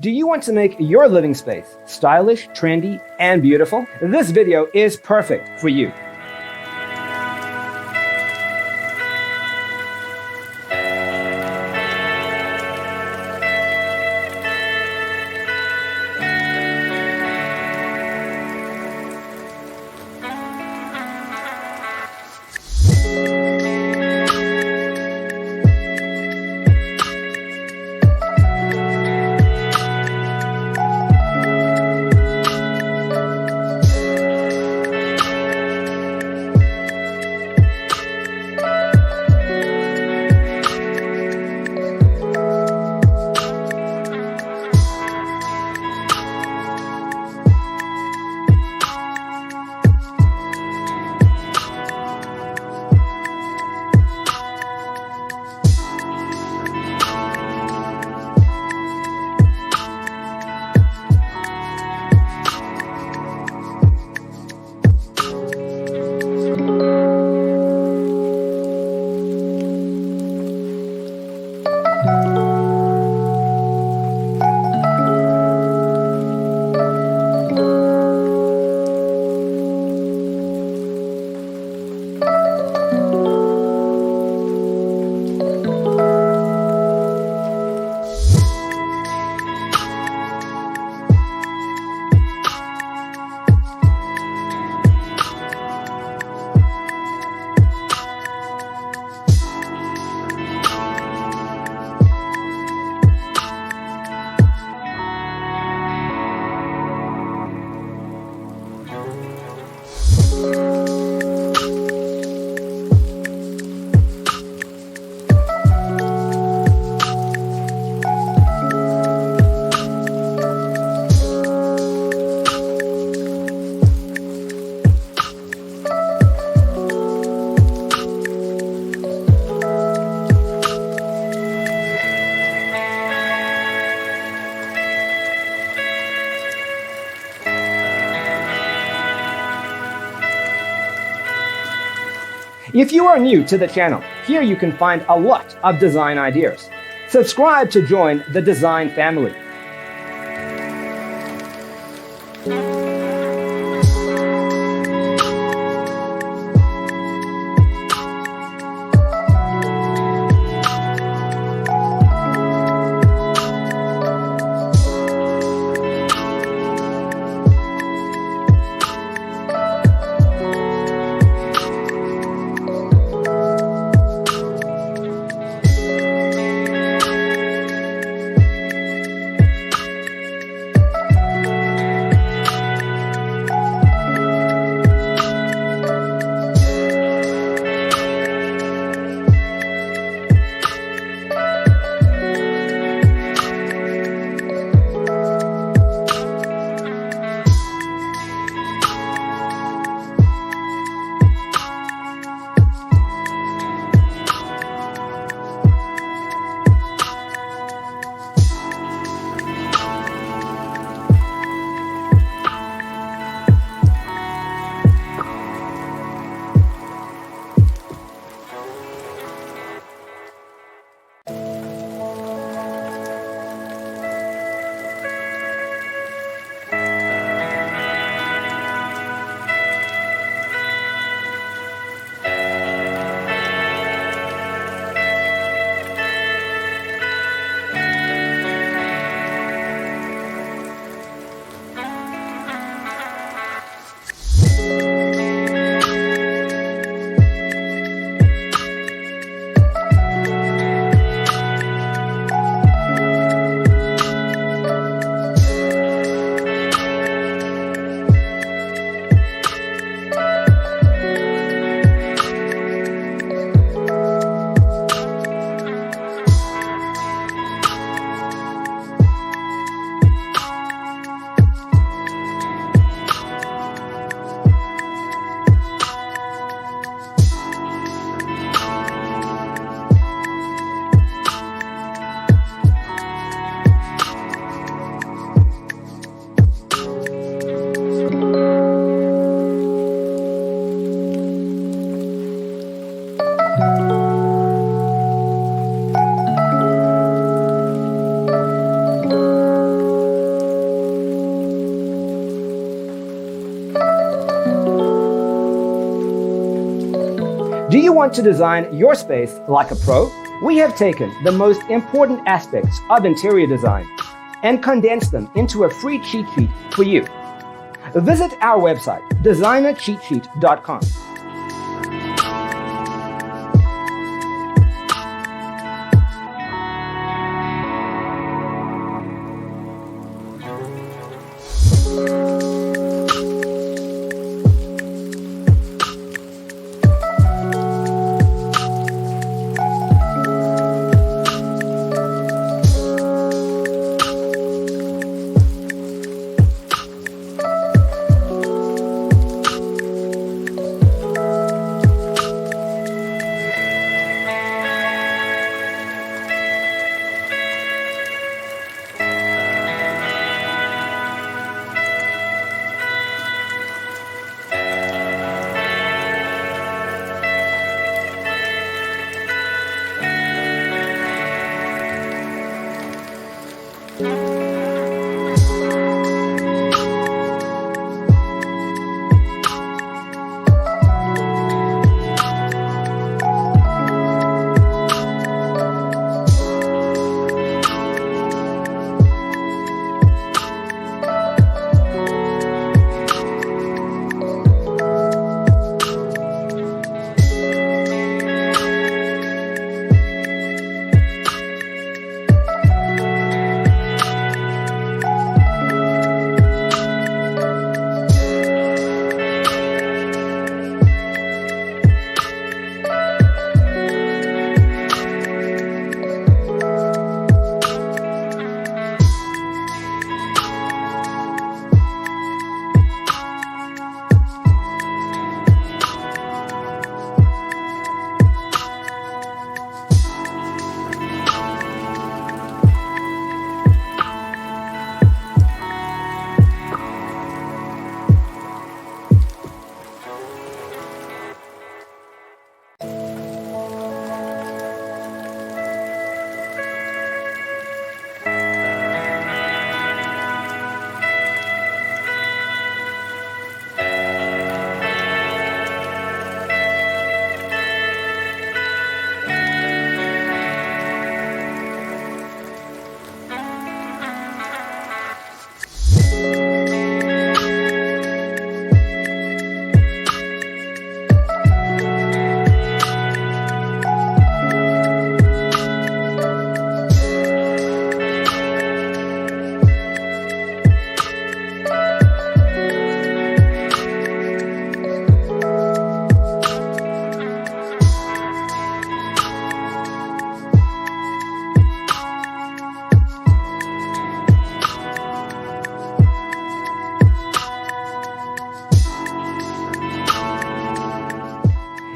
Do you want to make your living space stylish, trendy, and beautiful? This video is perfect for you. If you are new to the channel, here you can find a lot of design ideas. Subscribe to join the design family. want to design your space like a pro? We have taken the most important aspects of interior design and condensed them into a free cheat sheet for you. Visit our website, designercheatsheet.com.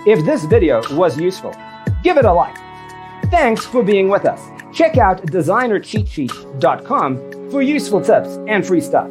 If this video was useful, give it a like. Thanks for being with us. Check out designercheatsheet.com for useful tips and free stuff.